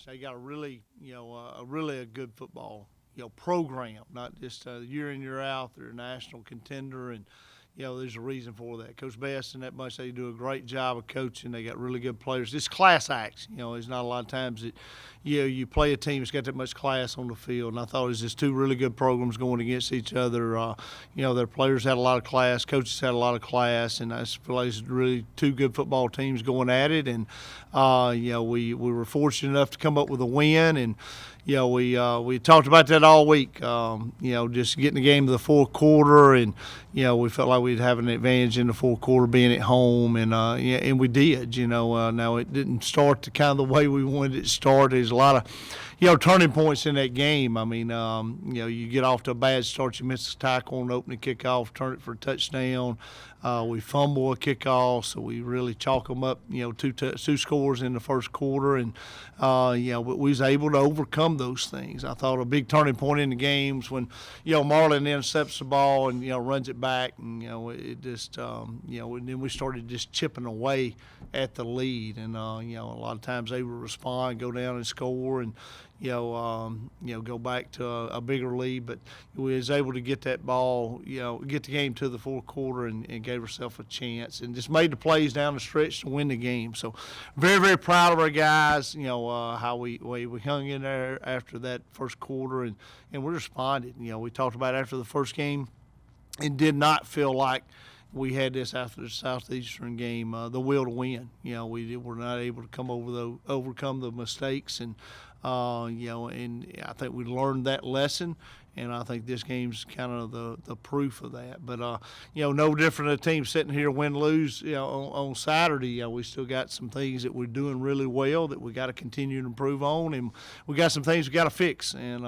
They got a really, a good football, program, not just year in, year out. They're a national contender, and there's a reason for that. Coach Best and that bunch, they do a great job of coaching. They got really good players. It's class acts. There's not a lot of times that, you play a team that's got that much class on the field. And I thought it was just two really good programs going against each other. Their players had a lot of class. Coaches had a lot of class. And I feel like it's really two good football teams going at it. And, we were fortunate enough to come up with a win. And, we talked about that all week. Just getting the game to the fourth quarter, and we felt like we'd have an advantage in the fourth quarter being at home, and we did. Now it didn't start the kind of the way we wanted it to start. There's a lot of turning points in that game. I mean, you get off to a bad start, you miss a tackle on the opening kickoff, turn it for a touchdown. We fumble a kickoff, so we really chalk them up, two scores in the first quarter. And, but we was able to overcome those things. I thought a big turning point in the games when, Marlon intercepts the ball and, runs it back. And, it just, and then we started just chipping away at the lead. And, a lot of times they would respond, go down and score, and, go back to a bigger lead. But we was able to get that ball, get the game to the fourth quarter and gave ourselves a chance and just made the plays down the stretch to win the game. So very, very proud of our guys, how we hung in there after that first quarter and we responded. We talked about after the first game, it did not feel like we had this after the Southeastern game, the will to win. We were not able to overcome the mistakes, and and I think we learned that lesson. And I think this game's kind of the proof of that. But, no different than a team sitting here win-lose, on Saturday. We still got some things that we're doing really well that we got to continue to improve on. And we got some things we got to fix. And,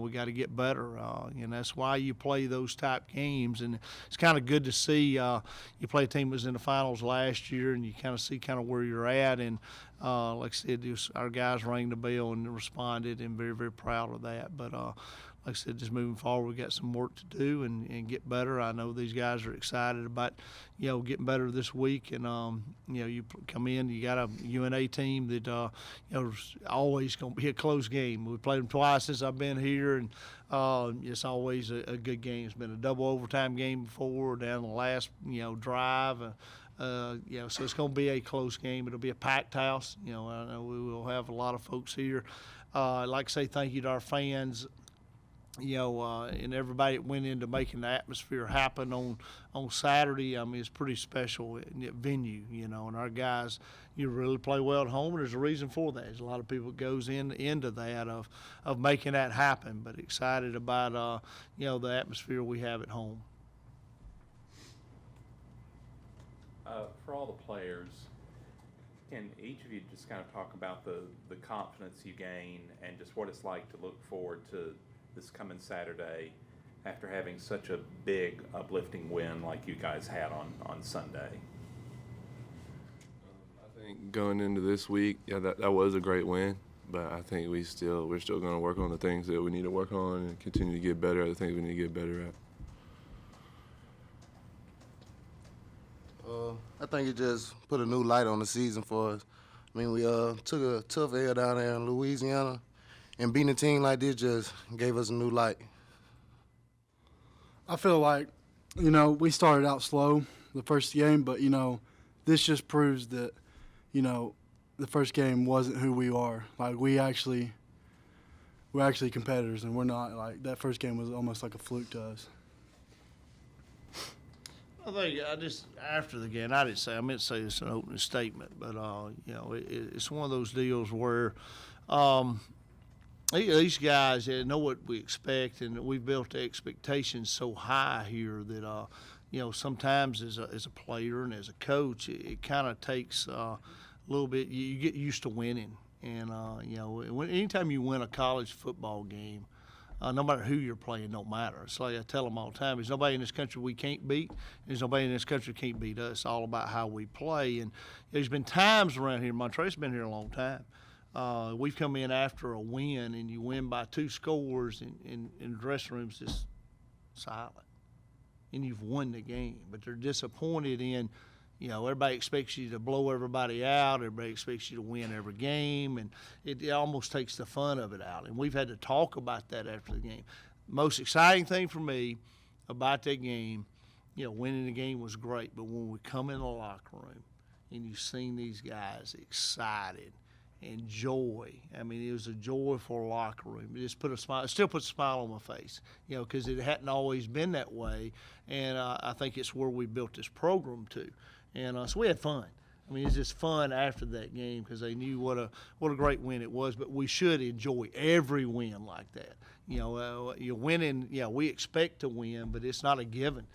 we got to get better. And that's why you play those type games. And it's kind of good to see you play a team that was in the finals last year and you kind of see kind of where you're at. And, like I said, our guys rang the bell and responded, and very, very proud of that. But, like I said, just moving forward, we got some work to do and get better. I know these guys are excited about, getting better this week. And, you come in, you got a UNA team that, is always going to be a close game. We played them twice since I've been here, and it's always a good game. It's been a double overtime game before, down the last, drive. So it's going to be a close game. It'll be a packed house. I know we will have a lot of folks here. I'd like to say thank you to our fans. And everybody that went into making the atmosphere happen on Saturday. I mean, it's pretty special venue, and our guys, really play well at home, and there's a reason for that. There's a lot of people that goes into that of making that happen, but excited about, the atmosphere we have at home. For all the players, can each of you just kind of talk about the confidence you gain and just what it's like to look forward to this coming Saturday after having such a big uplifting win like you guys had on Sunday? I think going into this week, that was a great win, but I think we're still going to work on the things that we need to work on and continue to get better at the things we need to get better at. I think it just put a new light on the season for us. I mean, we took a tough L down there in Louisiana, and beating a team like this just gave us a new light. I feel like, we started out slow the first game, but, this just proves that, the first game wasn't who we are. Like, we're actually competitors, and we're not. Like, that first game was almost like a fluke to us. I think after the game, I meant to say this in an opening statement, but, it's one of those deals where these guys know what we expect, and we've built the expectations so high here that, sometimes as a player and as a coach, it kind of takes a little bit. You get used to winning, and, anytime you win a college football game, no matter who you're playing, don't matter. It's like I tell them all the time, there's nobody in this country we can't beat. There's nobody in this country can't beat us. It's all about how we play. And there's been times around here, Montrez's been here a long time. We've come in after a win, and you win by 2 scores, and the dressing room's just silent. And you've won the game. But they're disappointed in You know, everybody expects you to blow everybody out. Everybody expects you to win every game, and it almost takes the fun of it out. And we've had to talk about that after the game. Most exciting thing for me about that game, you know, winning the game was great, but when we come in the locker room and you've seen these guys excited and joy, I mean, it was a joyful locker room. It just put a smile, it still puts a smile on my face, you know, because it hadn't always been that way, and I think it's where we built this program to. And so we had fun. I mean, it's just fun after that game because they knew what a great win it was. But we should enjoy every win like that. You know, you're winning. Yeah, we expect to win, but it's not a given.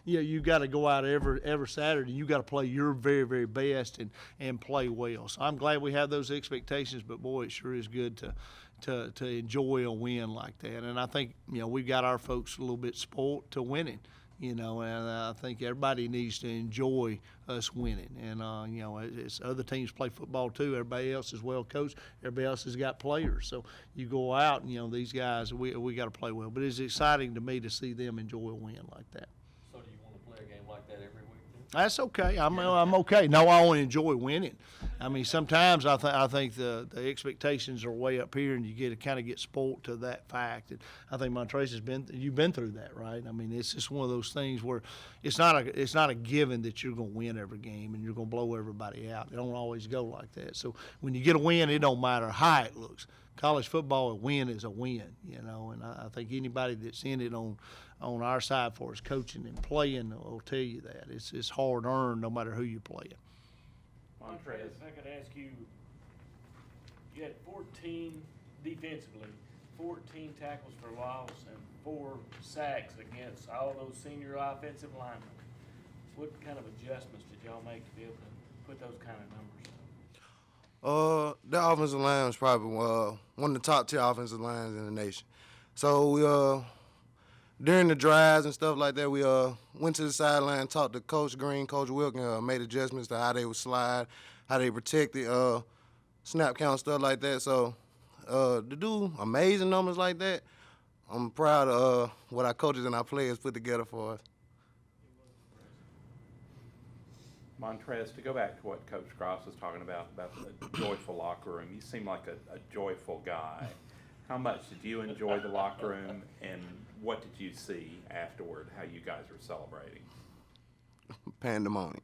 You know, you got to go out every Saturday. You got to play your very, very best and play well. So I'm glad we have those expectations. But boy, it sure is good to enjoy a win like that. And I think, you know, we've got our folks a little bit spoiled to winning. You know, and I think everybody needs to enjoy us winning. And, you know, it's other teams play football too. Everybody else is well coached. Everybody else has got players. So you go out and, you know, these guys, we got to play well. But it's exciting to me to see them enjoy a win like that. So do you want to play a game like that every week then? That's okay. I'm okay. No, I want to enjoy winning. I mean, sometimes I think the expectations are way up here, and you get to kind of get spoiled to that fact. And I think Montrez you've been through that, right? I mean, it's just one of those things where it's not a given that you're going to win every game and you're going to blow everybody out. It don't always go like that. So when you get a win, it don't matter how it looks. College football, a win is a win, you know. And I think anybody that's in it on our side for us coaching and playing will tell you that it's hard earned no matter who you play it. Montrez. If I could ask you, you had 14 defensively, 14 tackles for loss, and 4 sacks against all those senior offensive linemen. What kind of adjustments did y'all make to be able to put those kind of numbers up? The offensive line was probably one of the top 10 offensive lines in the nation. So we during the drives and stuff like that, we went to the sideline, talked to Coach Green, Coach Wilkin, made adjustments to how they would slide, how they protect the snap count, stuff like that. So to do amazing numbers like that, I'm proud of what our coaches and our players put together for us. Montrez, to go back to what Coach Gross was talking about the joyful locker room, you seem like a joyful guy. How much did you enjoy the locker room, and what did you see afterward, how you guys were celebrating? Pandemonium.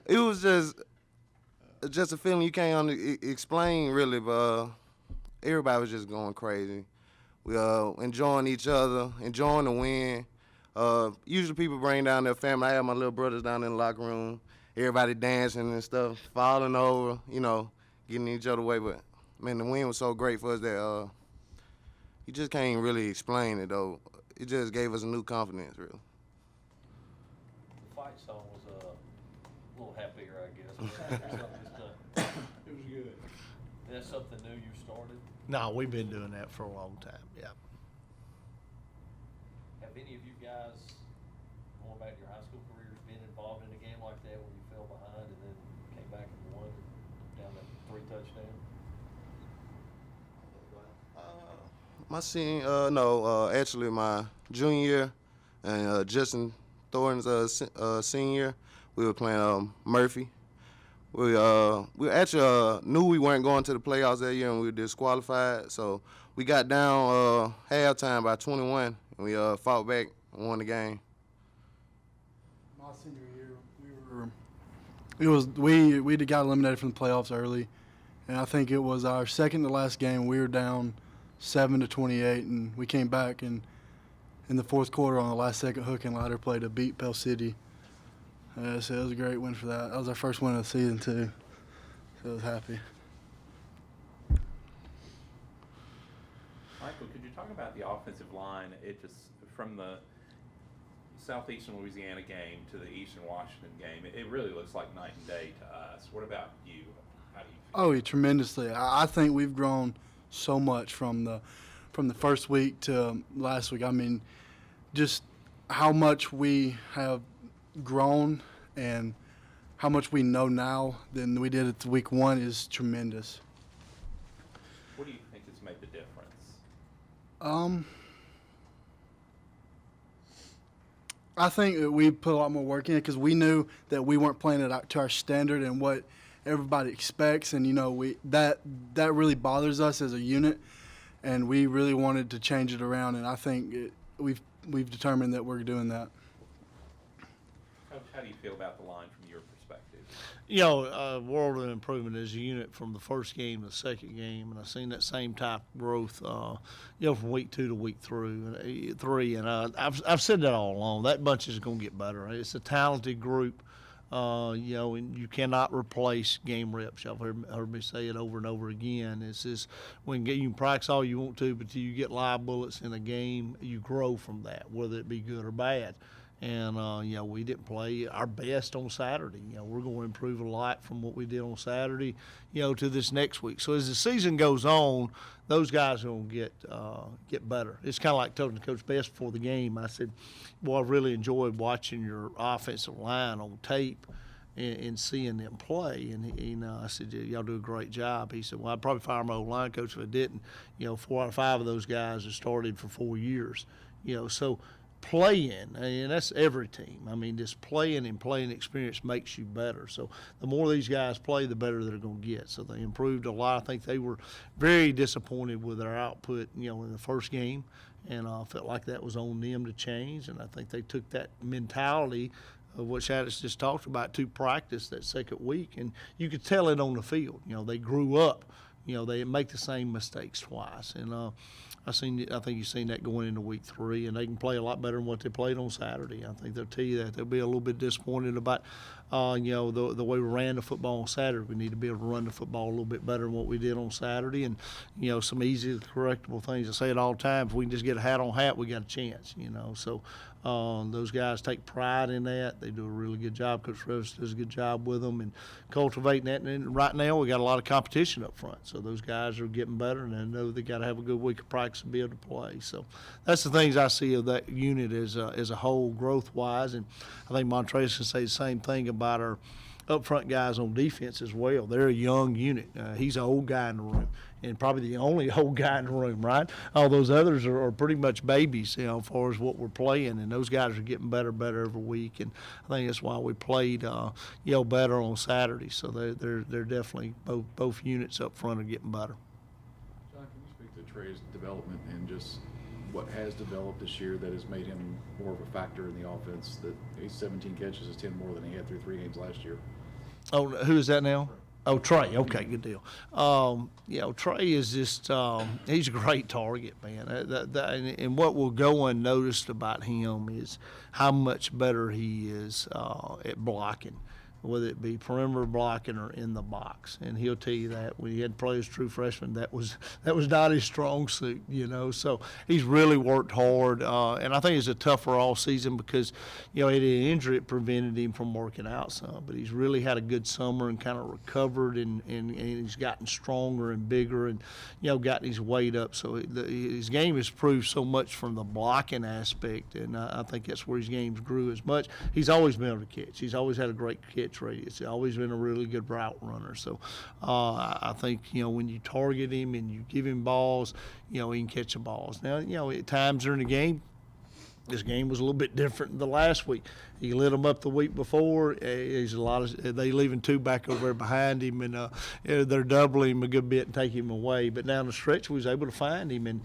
It was just a feeling you can't explain really, but everybody was just going crazy. We enjoying each other, enjoying the win. Usually people bring down their family. I had my little brothers down in the locker room, everybody dancing and stuff, falling over, you know, getting each other away. But, man, the win was so great for us that you just can't really explain it, though. It just gave us a new confidence, really. The fight song was a little happier, I guess. It was good. Is that something new you started? No, we've been doing that for a long time, yeah. Have any of you guys, going back to your high school careers, been involved in a game like that where you fell behind and then came back and won down that 3 touchdown? My senior, actually my junior year and Justin Thornton's senior year, we were playing Murphy. We actually knew we weren't going to the playoffs that year, and we were disqualified. So we got down halftime by 21, and we fought back and won the game. My senior year, we got eliminated from the playoffs early, and I think it was our second to last game. We were down 7-28, and we came back and in the fourth quarter on the last second hook and ladder play to beat Pell City. So it was a great win for that. That was our first win of the season too. So I was happy. Michael, could you talk about the offensive line? It just, from the Southeastern Louisiana game to the Eastern Washington game, it really looks like night and day to us. What about you? How do you feel? Oh, yeah, tremendously. I think we've grown so much from the first week to last week. I mean, just how much we have grown and how much we know now than we did at week 1 is tremendous. What do you think has made the difference? I think that we put a lot more work in it because we knew that we weren't playing it to our standard and what everybody expects, and that really bothers us as a unit, and we really wanted to change it around, and I think we've determined that we're doing that. Coach, how do you feel about the line from your perspective? World of improvement as a unit from the first game to the second game, and I've seen that same type of growth, from week 2 to week 3. And I've said that all along. That bunch is going to get better. It's a talented group, and you cannot replace game reps. Y'all heard me say it over and over again. It's just you can practice all you want to, but till you get live bullets in a game, you grow from that, whether it be good or bad. And, we didn't play our best on Saturday. We're going to improve a lot from what we did on Saturday, to this next week. So as the season goes on, those guys are going to get better. It's kind of like talking to Coach Best before the game. I said, I really enjoyed watching your offensive line on tape and seeing them play. And I said, y'all do a great job. He said, well, I'd probably fire my old line coach if I didn't. 4 out of 5 of those guys have started for 4 years. So playing, and that's every team. I mean, just playing and playing experience makes you better. So the more these guys play, the better they're going to get. So they improved a lot. I think they were very disappointed with their output, in the first game, and I felt like that was on them to change. And I think they took that mentality of what Shaddix just talked about to practice that second week, and you could tell it on the field. They grew up. They make the same mistakes twice, and I think you've seen that going into week 3, and they can play a lot better than what they played on Saturday. I think they'll tell you that. They'll be a little bit disappointed about, the way we ran the football on Saturday. We need to be able to run the football a little bit better than what we did on Saturday, and, some easy correctable things. I say it all the time. If we can just get a hat on hat, we got a chance, So those guys take pride in that. They do a really good job. Coach Rose does a good job with them and cultivating that. And right now we got a lot of competition up front. So those guys are getting better, and I know they got to have a good week of practice to be able to play. So that's the things I see of that unit as a whole growth-wise. And I think Montrez can say the same thing about our up front guys on defense as well. They're a young unit. He's an old guy in the room, and probably the only old guy in the room, right? All those others are pretty much babies, as far as what we're playing, and those guys are getting better every week. And I think that's why we played, better on Saturday. So they're definitely both units up front are getting better. John, can you speak to Trae's development and just what has developed this year that has made him more of a factor in the offense? That he's 17 catches is 10 more than he had through 3 games last year. Oh, who is that now? Oh, Trae. Okay, good deal. Trae is just he's a great target, man. And what will go unnoticed about him is how much better he is at blocking, whether it be perimeter blocking or in the box. And he'll tell you that when he had to play as true freshman, that was not his strong suit, So he's really worked hard, and I think it's a tougher all season because, he had an injury that prevented him from working out some. But he's really had a good summer and kind of recovered, and he's gotten stronger and bigger, and gotten his weight up. So his game has improved so much from the blocking aspect, and I think that's where his games grew as much. He's always been able to catch. He's always had a great catch radius. He's always been a really good route runner. So I think, when you target him and you give him balls, he can catch the balls. Now, at times during the game, this game was a little bit different than the last week. He lit them up the week before. There's a lot of they leaving 2 back over there behind him, and they're doubling him a good bit and take him away. But down the stretch, we was able to find him and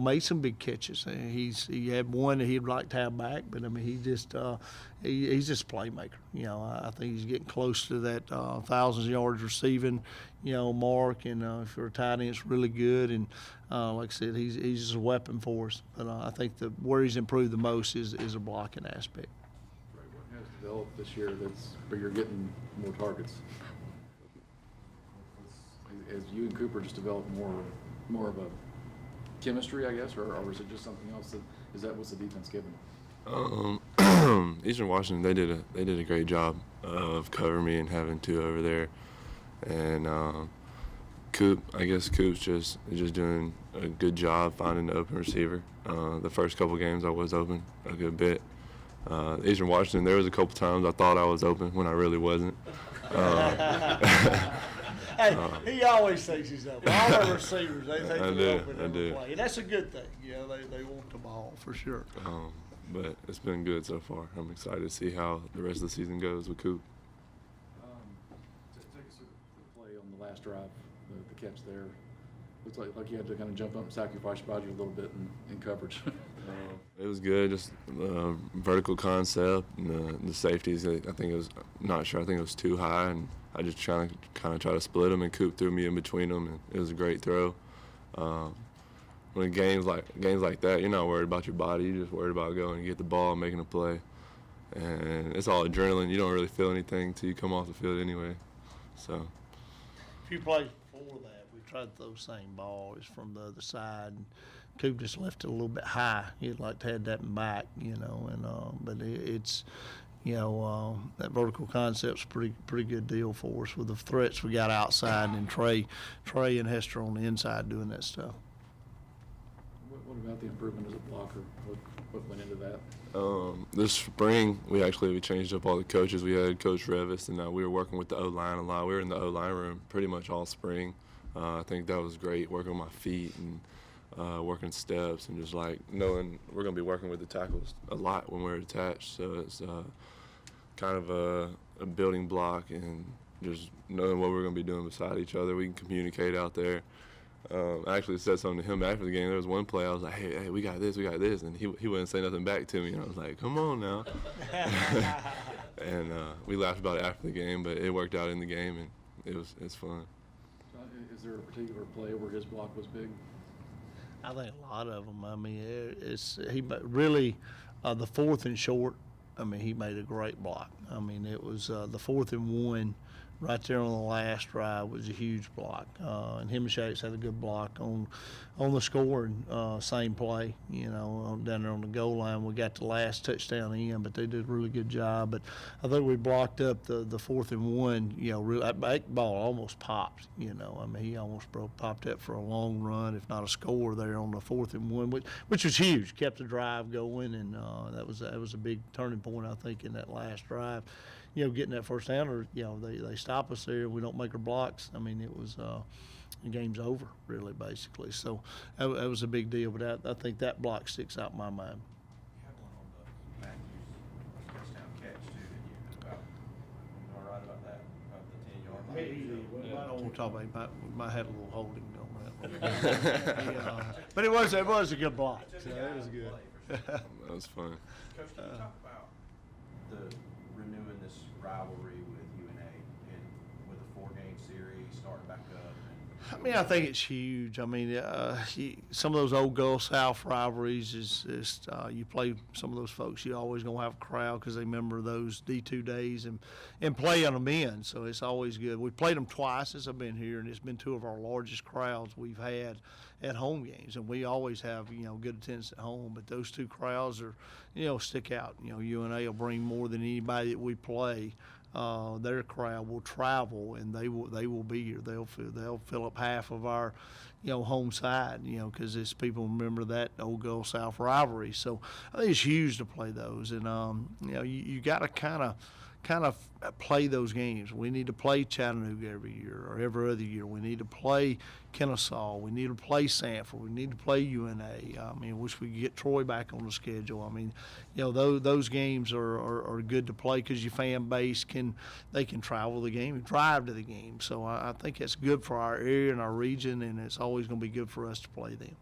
made some big catches. He had one that he'd like to have back, but I mean he's just a playmaker. I think he's getting close to that 1,000 yards receiving mark, and for a tight end, it's really good. And like I said, he's just a weapon for us. But I think where he's improved the most is a blocking aspect. Right. What has developed this year where you're getting more targets? Has you and Cooper just developed more of a chemistry, I guess, or is it just something else? What's the defense giving? Eastern Washington, they did a great job of covering me and having 2 over there, and Coop's just doing a good job finding the open receiver. The first couple games I was open a good bit. Eastern Washington, there was a couple times I thought I was open when I really wasn't. Hey, he always thinks he's open. All our receivers, they think they're open I every do. play. And that's a good thing. They want the ball for sure. but it's been good so far. I'm excited to see how the rest of the season goes with Coop. Just take us through the play on the last drive, the catch there. Looks like you had to kind of jump up and sacrifice your body a little bit in coverage. It was good, just vertical concept and the safeties. I think it was not sure. I think it was too high, and I just kind of try to split them, and Coop threw me in between them, and it was a great throw. When games like that, you're not worried about your body. You're just worried about going and get the ball, and making a play, and it's all adrenaline. You don't really feel anything until you come off the field anyway. So. A few plays before that, we tried to throw the same ball. It's from the other side. And Coop just left it a little bit high. He'd like to have that in back, and but it's, that vertical concept's pretty good deal for us with the threats we got outside, and Trae and Hester on the inside doing that stuff. What about the improvement as a blocker? What went into that? This spring, we changed up all the coaches. We had Coach Revis, and we were working with the O-line a lot. We were in the O-line room pretty much all spring. I think that was great, working on my feet and working steps, and just like knowing we're going to be working with the tackles a lot when we're attached. So it's kind of a building block, and just knowing what we're going to be doing beside each other. We can communicate out there. I actually said something to him after the game. There was one play I was like, hey, we got this, and he wouldn't say nothing back to me. And I was like, come on now. And we laughed about it after the game, but it worked out in the game, and it's fun. Is there a particular play where his block was big? I think a lot of them. I mean, he really the 4th and short. I mean, he made a great block. I mean, it was the 4th and 1. Right there on the last drive was a huge block, and him and Shaddix had a good block on the scoring same play. Down there on the goal line, we got the last touchdown in, but they did a really good job. But I think we blocked up the 4th and 1. Really, that ball almost popped. I mean, he almost popped up for a long run, if not a score there on the 4th and 1, which was huge. Kept the drive going, and that was a big turning point, I think, in that last drive. Getting that first down, or they stop us there, we don't make our blocks. I mean, it was the game's over, really, basically. So that was a big deal. But I think that block sticks out in my mind. You had one on the Matthews touchdown catch too, didn't you? All right about that, about the 10-yard line. I don't want to talk about it. We might have a little holding on that. But it was a good block. So it was good. That was fun. Coach, can you talk about the renewing this rivalry with UNA and with a 4-game series starting back up? I mean, I think it's huge. I mean, some of those old Gulf South rivalries is you play some of those folks, you're always going to have a crowd because they remember those D2 days and playing them in. So it's always good. We played them twice since I've been here, and it's been 2 of our largest crowds we've had at home games. And we always have, good attendance at home. But those 2 crowds are, stick out. UNA will bring more than anybody that we play. Their crowd will travel, and they will be here. They'll fill up half of our, home side, because it's people remember that old Gulf South rivalry. So I think it's huge to play those, and you got to kind of play those games. We need to play Chattanooga every year or every other year. We need to play Kennesaw. We need to play Sanford. We need to play UNA. I mean, wish we could get Troy back on the schedule. I mean, those games are good to play because your fan base can travel the game and drive to the game. So I think it's good for our area and our region, and it's always going to be good for us to play them.